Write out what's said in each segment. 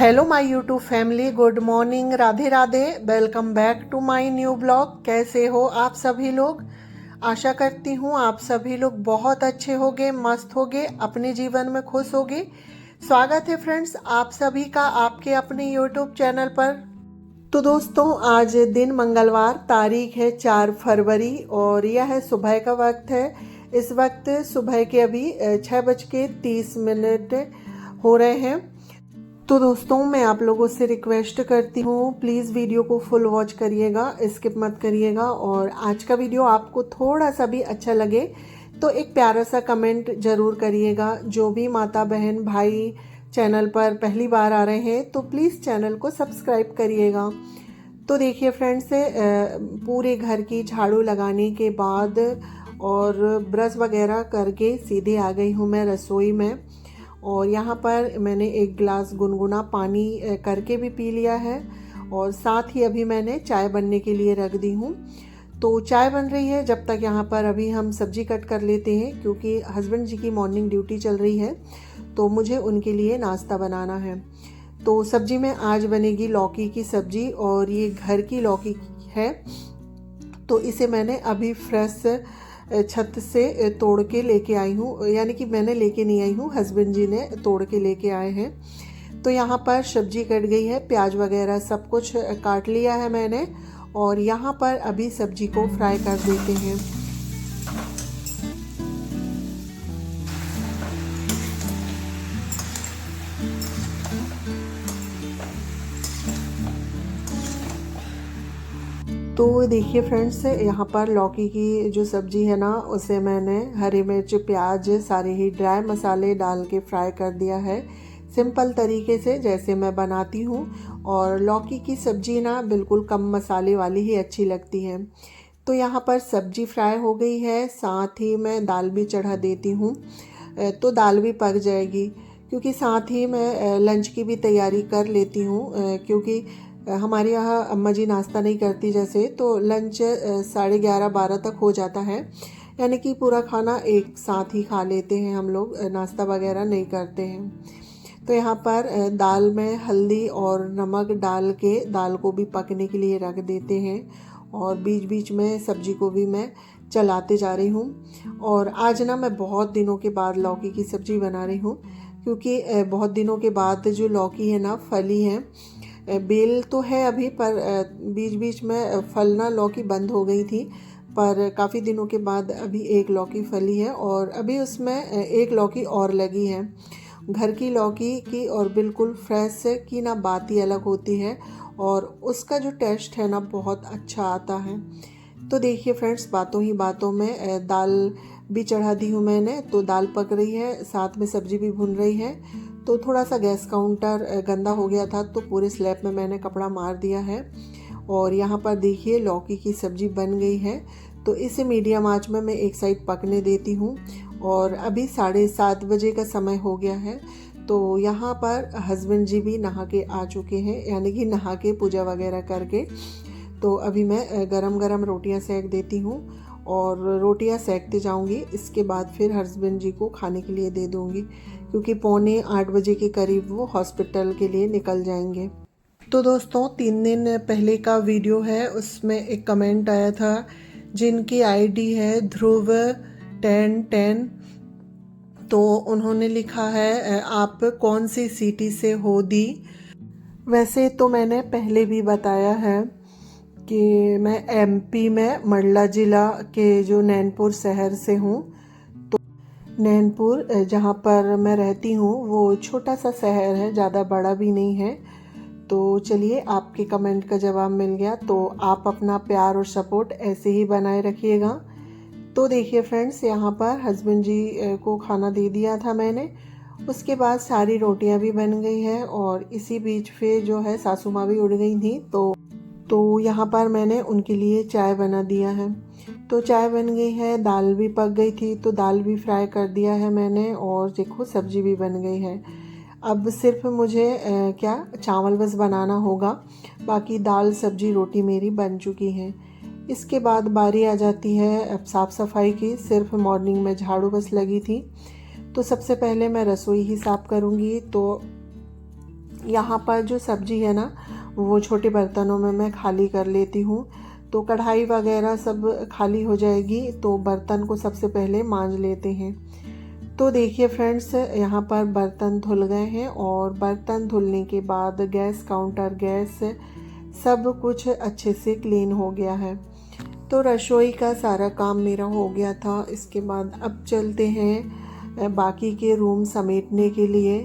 Hello my YouTube family, good morning, Radhe Radhe. Welcome back to my new blog. कैसे हो आप सभी लोग? आशा करती हूँ आप सभी लोग बहुत अच्छे होगे, मस्त होगे, अपने जीवन में खुश होगे। स्वागत है फ्रेंड्स आप सभी का आपके अपने यूट्यूब चैनल पर। तो दोस्तों, आज दिन मंगलवार, तारीख है 4 फरवरी और यह है सुबह का वक्त है। इस वक्त सुबह के अभी 6:30 हो रहे हैं। तो दोस्तों, मैं आप लोगों से रिक्वेस्ट करती हूँ, प्लीज़ वीडियो को फुल वॉच करिएगा, स्किप मत करिएगा। और आज का वीडियो आपको थोड़ा सा भी अच्छा लगे तो एक प्यारा सा कमेंट ज़रूर करिएगा। जो भी माता बहन भाई चैनल पर पहली बार आ रहे हैं तो प्लीज़ चैनल को सब्सक्राइब करिएगा। तो देखिए फ्रेंड्स, पूरे घर की झाड़ू लगाने के बाद और ब्रश वगैरह करके सीधे आ गई हूँ मैं रसोई में। और यहाँ पर मैंने एक गिलास गुनगुना पानी करके भी पी लिया है और साथ ही अभी मैंने चाय बनने के लिए रख दी हूँ। तो चाय बन रही है, जब तक यहाँ पर अभी हम सब्जी कट कर लेते हैं क्योंकि हस्बैंड जी की मॉर्निंग ड्यूटी चल रही है तो मुझे उनके लिए नाश्ता बनाना है। तो सब्जी में आज बनेगी लौकी की सब्जी और ये घर की लौकी है। तो इसे मैंने अभी फ्रेश छत से तोड़ के लेके आई हूँ, यानी कि मैंने लेके नहीं आई हूँ, हस्बैंड जी ने तोड़ के लेके आए हैं। तो यहाँ पर सब्जी कट गई है, प्याज वगैरह सब कुछ काट लिया है मैंने और यहाँ पर अभी सब्जी को फ्राई कर देते हैं। तो देखिए फ्रेंड्स, यहाँ पर लौकी की जो सब्ज़ी है ना, उसे मैंने हरी मिर्च प्याज सारे ही ड्राई मसाले डाल के फ्राई कर दिया है, सिंपल तरीके से जैसे मैं बनाती हूँ। और लौकी की सब्ज़ी ना बिल्कुल कम मसाले वाली ही अच्छी लगती है। तो यहाँ पर सब्ज़ी फ्राई हो गई है, साथ ही मैं दाल भी चढ़ा देती हूँ तो दाल भी पक जाएगी। क्योंकि साथ ही मैं लंच की भी तैयारी कर लेती हूँ क्योंकि हमारे यहाँ अम्मा जी नाश्ता नहीं करती जैसे, तो लंच 11:30-12 तक हो जाता है, यानी कि पूरा खाना एक साथ ही खा लेते हैं हम लोग, नाश्ता वगैरह नहीं करते हैं। तो यहाँ पर दाल में हल्दी और नमक डाल के दाल को भी पकने के लिए रख देते हैं और बीच बीच में सब्जी को भी मैं चलाते जा रही हूँ। और आज ना मैं बहुत दिनों के बाद लौकी की सब्ज़ी बना रही हूँ क्योंकि बहुत दिनों के बाद जो लौकी है ना फली है, बेल तो है अभी पर बीच बीच में फलना लौकी बंद हो गई थी, पर काफ़ी दिनों के बाद अभी एक लौकी फली है और अभी उसमें एक लौकी और लगी है। घर की लौकी की और बिल्कुल फ्रेश की ना बात ही अलग होती है और उसका जो टेस्ट है ना बहुत अच्छा आता है। तो देखिए फ्रेंड्स, बातों ही बातों में दाल भी चढ़ा दी हूँ मैंने, तो दाल पक रही है, साथ में सब्जी भी भुन रही है। तो थोड़ा सा गैस काउंटर गंदा हो गया था तो पूरे स्लैब में मैंने कपड़ा मार दिया है। और यहाँ पर देखिए लौकी की सब्ज़ी बन गई है, तो इसे मीडियम आंच में मैं एक साइड पकने देती हूँ। और अभी 7:30 बजे का समय हो गया है। तो यहाँ पर हस्बैंड जी भी नहा के आ चुके हैं, यानी कि नहा के पूजा वगैरह करके। तो अभी मैं गरम गरम रोटियां सेक देती हूँ और रोटियां सेकते जाऊँगी, इसके बाद फिर हस्बैंड जी को खाने के लिए दे दूँगी क्योंकि 7:45 बजे के करीब वो हॉस्पिटल के लिए निकल जाएंगे। तो दोस्तों, 3 दिन पहले का वीडियो है, उसमें एक कमेंट आया था जिनकी आईडी है ध्रुव1010। तो उन्होंने लिखा है आप कौन सी सिटी से हो दी। वैसे तो मैंने पहले भी बताया है कि मैं एमपी में मंडला ज़िला के जो नैनपुर शहर से हूँ। तो नैनपुर जहाँ पर मैं रहती हूँ वो छोटा सा शहर है, ज़्यादा बड़ा भी नहीं है। तो चलिए, आपके कमेंट का जवाब मिल गया, तो आप अपना प्यार और सपोर्ट ऐसे ही बनाए रखिएगा। तो देखिए फ्रेंड्स, यहाँ पर हस्बैंड जी को खाना दे दिया था मैंने, उसके बाद सारी रोटियाँ भी बन गई हैं और इसी बीच फिर जो है सासू माँ भी उड़ गई थी। तो यहाँ पर मैंने उनके लिए चाय बना दिया है। तो चाय बन गई है, दाल भी पक गई थी तो दाल भी फ्राई कर दिया है मैंने और देखो सब्जी भी बन गई है। अब सिर्फ मुझे क्या चावल बस बनाना होगा, बाकी दाल सब्जी रोटी मेरी बन चुकी है। इसके बाद बारी आ जाती है अब साफ़ सफाई की। सिर्फ मॉर्निंग में झाड़ू बस लगी थी, तो सबसे पहले मैं रसोई ही साफ़ करूँगी। तो यहाँ पर जो सब्ज़ी है ना वो छोटे बर्तनों में मैं खाली कर लेती हूँ। तो कढ़ाई वगैरह सब खाली हो जाएगी तो बर्तन को सबसे पहले मांज लेते हैं। तो देखिए फ्रेंड्स, यहाँ पर बर्तन धुल गए हैं और बर्तन धुलने के बाद गैस काउंटर, गैस सब कुछ अच्छे से क्लीन हो गया है। तो रसोई का सारा काम मेरा हो गया था। इसके बाद अब चलते हैं बाकी के रूम समेटने के लिए,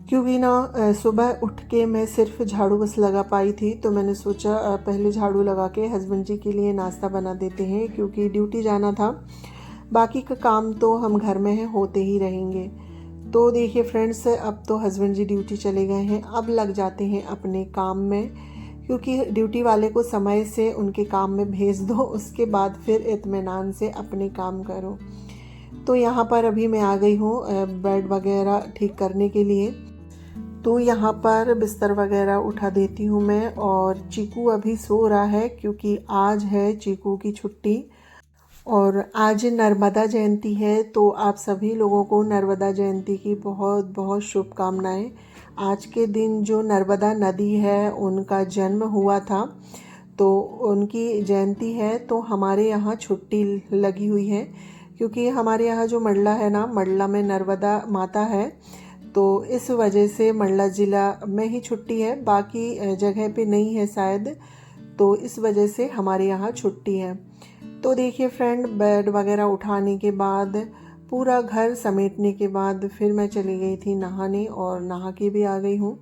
क्योंकि ना सुबह उठ के मैं सिर्फ झाड़ू बस लगा पाई थी। तो मैंने सोचा पहले झाड़ू लगा के हस्बैंड जी के लिए नाश्ता बना देते हैं, क्योंकि ड्यूटी जाना था। बाकी का काम तो हम घर में है होते ही रहेंगे। तो देखिए फ्रेंड्स, अब तो हस्बैंड जी ड्यूटी चले गए हैं, अब लग जाते हैं अपने काम में, क्योंकि ड्यूटी वाले को समय से उनके काम में भेज दो, उसके बाद फिर इत्मीनान से अपने काम करो। तो यहाँ पर अभी मैं आ गई हूँ बेड वगैरह ठीक करने के लिए। तो यहाँ पर बिस्तर वगैरह उठा देती हूँ मैं, और चीकू अभी सो रहा है क्योंकि आज है चीकू की छुट्टी और आज नर्मदा जयंती है। तो आप सभी लोगों को नर्मदा जयंती की बहुत बहुत शुभकामनाएं। आज के दिन जो नर्मदा नदी है उनका जन्म हुआ था, तो उनकी जयंती है। तो हमारे यहाँ छुट्टी लगी हुई है, क्योंकि हमारे यहाँ जो मंडला है ना, मंडला में नर्मदा माता है, तो इस वजह से मंडला ज़िला में ही छुट्टी है, बाकी जगह पे नहीं है शायद। तो इस वजह से हमारे यहाँ छुट्टी है। तो देखिए फ्रेंड, बेड वगैरह उठाने के बाद, पूरा घर समेटने के बाद फिर मैं चली गई थी नहाने, और नहा के भी आ गई हूँ।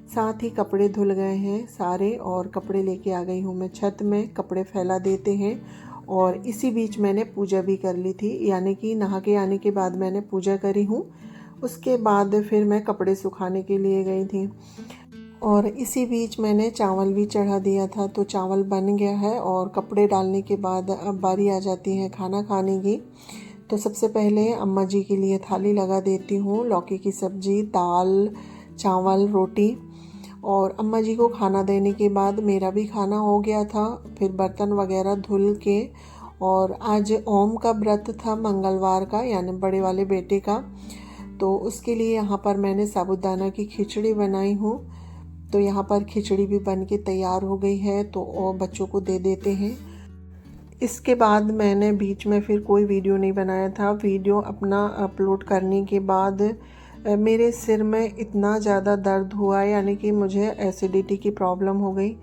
साथ ही कपड़े धुल गए हैं सारे, और कपड़े लेके आ गई हूँ मैं छत में। कपड़े फैला देते हैं, और इसी बीच मैंने पूजा भी कर ली थी, यानी कि नहा के आने के बाद मैंने पूजा करी हूँ। उसके बाद फिर मैं कपड़े सुखाने के लिए गई थी, और इसी बीच मैंने चावल भी चढ़ा दिया था। तो चावल बन गया है, और कपड़े डालने के बाद अब बारी आ जाती है खाना खाने की। तो सबसे पहले अम्मा जी के लिए थाली लगा देती हूँ, लौकी की सब्ज़ी, दाल, चावल, रोटी। और अम्मा जी को खाना देने के बाद मेरा भी खाना हो गया था। फिर बर्तन वगैरह धुल के, और आज ओम का व्रत था मंगलवार का, यानी बड़े वाले बेटे का। तो उसके लिए यहाँ पर मैंने साबूदाना की खिचड़ी बनाई हूँ। तो यहाँ पर खिचड़ी भी बन के तैयार हो गई है, तो और बच्चों को दे देते हैं। इसके बाद मैंने बीच में फिर कोई वीडियो नहीं बनाया था। वीडियो अपना अपलोड करने के बाद मेरे सिर में इतना ज़्यादा दर्द हुआ, यानी कि मुझे एसिडिटी की प्रॉब्लम हो गई।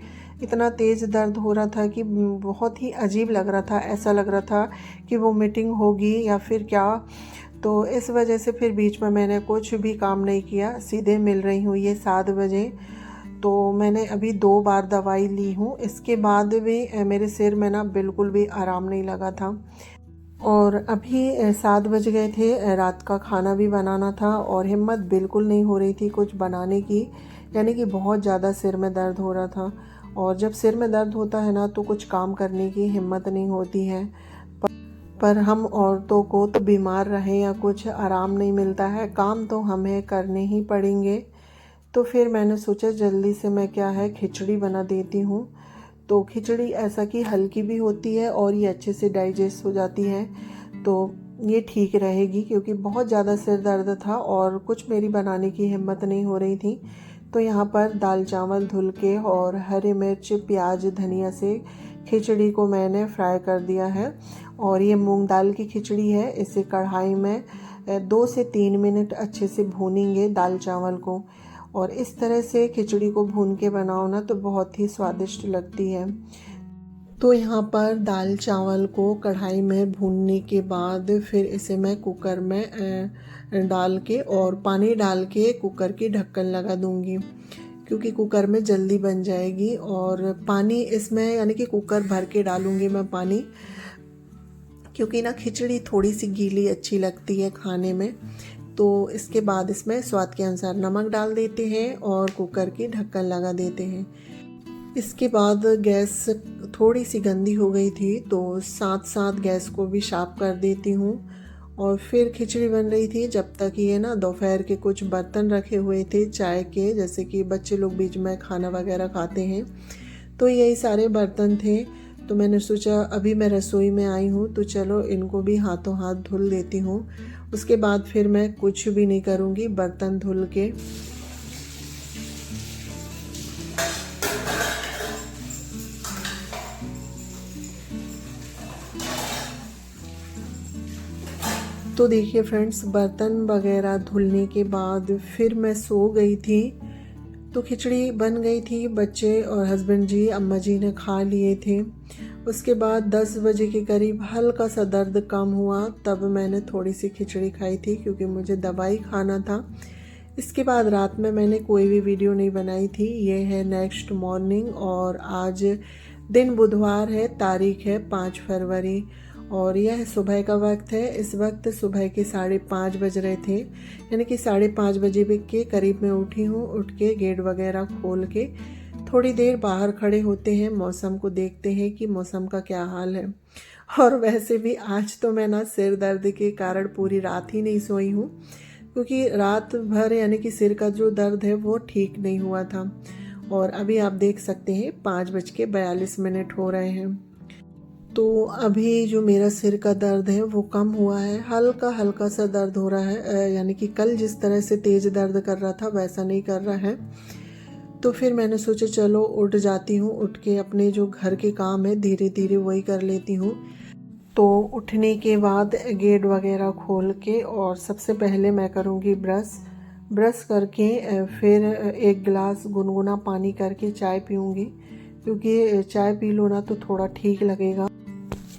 इतना तेज़ दर्द हो रहा था कि बहुत ही अजीब लग रहा था, ऐसा लग रहा था कि वोमिटिंग होगी या फिर क्या। तो इस वजह से फिर बीच में मैंने कुछ भी काम नहीं किया। सीधे मिल रही हूँ ये 7 बजे। तो मैंने अभी 2 बार दवाई ली हूँ। इसके बाद भी मेरे सिर में ना बिल्कुल भी आराम नहीं लगा था। और अभी 7 बज गए थे, रात का खाना भी बनाना था, और हिम्मत बिल्कुल नहीं हो रही थी कुछ बनाने की, यानी कि बहुत ज़्यादा सिर में दर्द हो रहा था। और जब सिर में दर्द होता है ना, तो कुछ काम करने की हिम्मत नहीं होती है। पर हम औरतों को तो बीमार रहे या कुछ आराम नहीं मिलता है, काम तो हमें करने ही पड़ेंगे। तो फिर मैंने सोचा जल्दी से मैं क्या है खिचड़ी बना देती हूँ। तो खिचड़ी ऐसा कि हल्की भी होती है और ये अच्छे से डाइजेस्ट हो जाती है, तो ये ठीक रहेगी, क्योंकि बहुत ज़्यादा सिर दर्द था और कुछ मेरी बनाने की हिम्मत नहीं हो रही थी। तो यहाँ पर दाल चावल धुल के और हरी मिर्च, प्याज, धनिया से खिचड़ी को मैंने फ्राई कर दिया है। और ये मूंग दाल की खिचड़ी है, इसे कढ़ाई में 2 से 3 मिनट अच्छे से भूनेंगे दाल चावल को। और इस तरह से खिचड़ी को भून के बनाओ ना तो बहुत ही स्वादिष्ट लगती है। तो यहाँ पर दाल चावल को कढ़ाई में भूनने के बाद फिर इसे मैं कुकर में डाल के और पानी डाल के कुकर की ढक्कन लगा दूँगी, क्योंकि कुकर में जल्दी बन जाएगी। और पानी इसमें यानी कि कुकर भर के डालूँगी मैं पानी, क्योंकि ना खिचड़ी थोड़ी सी गीली अच्छी लगती है खाने में। तो इसके बाद इसमें स्वाद के अनुसार नमक डाल देते हैं और कुकर की ढक्कन लगा देते हैं। इसके बाद गैस थोड़ी सी गंदी हो गई थी, तो साथ साथ गैस को भी साफ कर देती हूँ। और फिर खिचड़ी बन रही थी, जब तक ये ना दोपहर के कुछ बर्तन रखे हुए थे चाय के, जैसे कि बच्चे लोग बीच में खाना वगैरह खाते हैं, तो यही सारे बर्तन थे। तो मैंने सोचा अभी मैं रसोई में आई हूँ तो चलो इनको भी हाथों हाथ धुल देती हूँ। उसके बाद फिर मैं कुछ भी नहीं करूँगी, बर्तन धुल के तो देखिए फ्रेंड्स, बर्तन वगैरह धुलने के बाद फिर मैं सो गई थी। तो खिचड़ी बन गई थी, बच्चे और हस्बैंड जी अम्मा जी ने खा लिए थे। उसके बाद 10 बजे के करीब हल्का सा दर्द कम हुआ, तब मैंने थोड़ी सी खिचड़ी खाई थी क्योंकि मुझे दवाई खाना था। इसके बाद रात में मैंने कोई भी वीडियो नहीं बनाई थी। ये है नेक्स्ट मॉर्निंग और आज दिन बुधवार है, तारीख है 5 फरवरी और यह सुबह का वक्त है। इस वक्त सुबह के 5:30 बज रहे थे, यानी कि 5:30 बजे के करीब मैं उठी हूँ। उठ के गेट वगैरह खोल के थोड़ी देर बाहर खड़े होते हैं, मौसम को देखते हैं कि मौसम का क्या हाल है। और वैसे भी आज तो मैं ना सिर दर्द के कारण पूरी रात ही नहीं सोई हूँ, क्योंकि रात भर यानी कि सिर का जो दर्द है वो ठीक नहीं हुआ था। और अभी आप देख सकते हैं 5:42 हो रहे हैं। तो अभी जो मेरा सिर का दर्द है वो कम हुआ है, हल्का हल्का सा दर्द हो रहा है, यानी कि कल जिस तरह से तेज़ दर्द कर रहा था वैसा नहीं कर रहा है। तो फिर मैंने सोचा चलो उठ जाती हूँ, उठ के अपने जो घर के काम है धीरे धीरे वही कर लेती हूँ। तो उठने के बाद गेट वगैरह खोल के और सबसे पहले मैं करूँगी ब्रश करके फिर एक गिलास गुनगुना पानी करके चाय पीऊँगी, क्योंकि चाय पी लो ना तो थोड़ा ठीक लगेगा।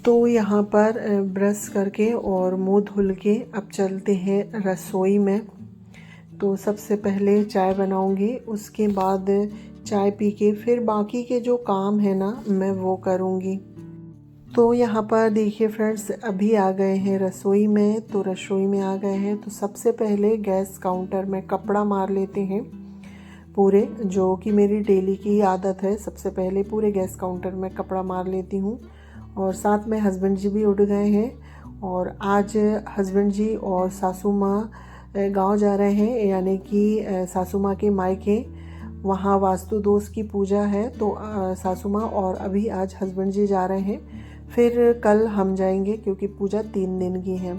तो यहाँ पर ब्रश करके और मुंह धुल के अब चलते हैं रसोई में। तो सबसे पहले चाय बनाऊँगी, उसके बाद चाय पी के फिर बाकी के जो काम है ना मैं वो करूँगी। तो यहाँ पर देखिए फ्रेंड्स, अभी आ गए हैं रसोई में। तो रसोई में आ गए हैं तो सबसे पहले गैस काउंटर में कपड़ा मार लेते हैं पूरे, जो कि मेरी डेली की आदत है। सबसे पहले पूरे गैस काउंटर में कपड़ा मार लेती हूँ। और साथ में हस्बैंड जी भी उठ गए हैं और आज हस्बैंड जी और सासू माँ गांव जा रहे हैं, यानी कि सासू माँ के मायके, वहाँ वास्तु दोष की पूजा है। तो सासू माँ और अभी आज हस्बैंड जी जा रहे हैं, फिर कल हम जाएंगे क्योंकि पूजा 3 दिन की है।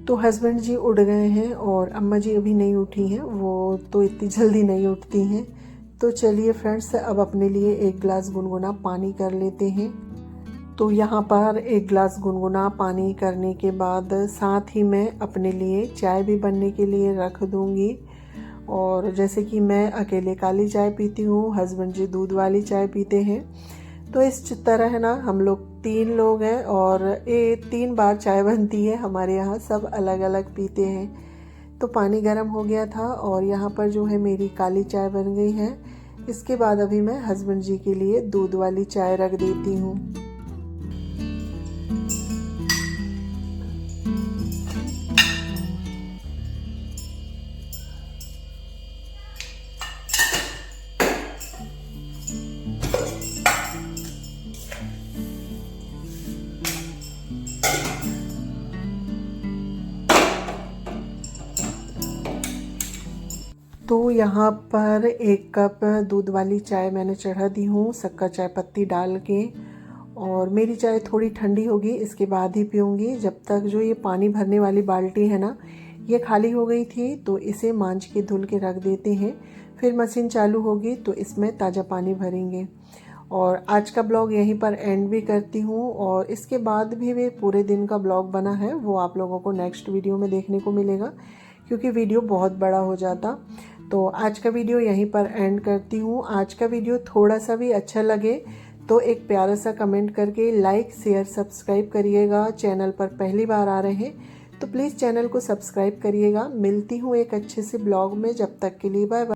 तो हस्बैंड जी उठ गए हैं और अम्मा जी अभी नहीं उठी हैं, वो तो इतनी जल्दी नहीं उठती हैं। तो चलिए फ्रेंड्स, अब अपने लिए एक गिलास गुनगुना पानी कर लेते हैं। तो यहाँ पर एक गिलास गुनगुना पानी करने के बाद साथ ही मैं अपने लिए चाय भी बनने के लिए रख दूँगी। और जैसे कि मैं अकेले काली चाय पीती हूँ, हस्बैंड जी दूध वाली चाय पीते हैं। तो इस तरह है ना, हम लोग 3 लोग हैं और ये 3 बार चाय बनती है हमारे यहाँ, सब अलग अलग पीते हैं। तो पानी गर्म हो गया था और यहाँ पर जो है मेरी काली चाय बन गई है। इसके बाद अभी मैं हस्बैंड जी के लिए दूध वाली चाय रख देती हूँ। तो यहाँ पर 1 कप दूध वाली चाय मैंने चढ़ा दी हूँ, शक्कर चाय पत्ती डाल के। और मेरी चाय थोड़ी ठंडी होगी, इसके बाद ही पीऊँगी। जब तक जो ये पानी भरने वाली बाल्टी है ना, ये खाली हो गई थी, तो इसे मांझ के धुल के रख देते हैं। फिर मशीन चालू होगी तो इसमें ताज़ा पानी भरेंगे। और आज का ब्लॉग यहीं पर एंड भी करती हूँ। और इसके बाद भी वे पूरे दिन का ब्लॉग बना है, वो आप लोगों को नेक्स्ट वीडियो में देखने को मिलेगा, क्योंकि वीडियो बहुत बड़ा हो जाता। तो आज का वीडियो यहीं पर एंड करती हूँ। आज का वीडियो थोड़ा सा भी अच्छा लगे तो एक प्यारा सा कमेंट करके लाइक शेयर सब्सक्राइब करिएगा। चैनल पर पहली बार आ रहे हैं तो प्लीज़ चैनल को सब्सक्राइब करिएगा। मिलती हूँ एक अच्छे से ब्लॉग में, जब तक के लिए बाय बाय।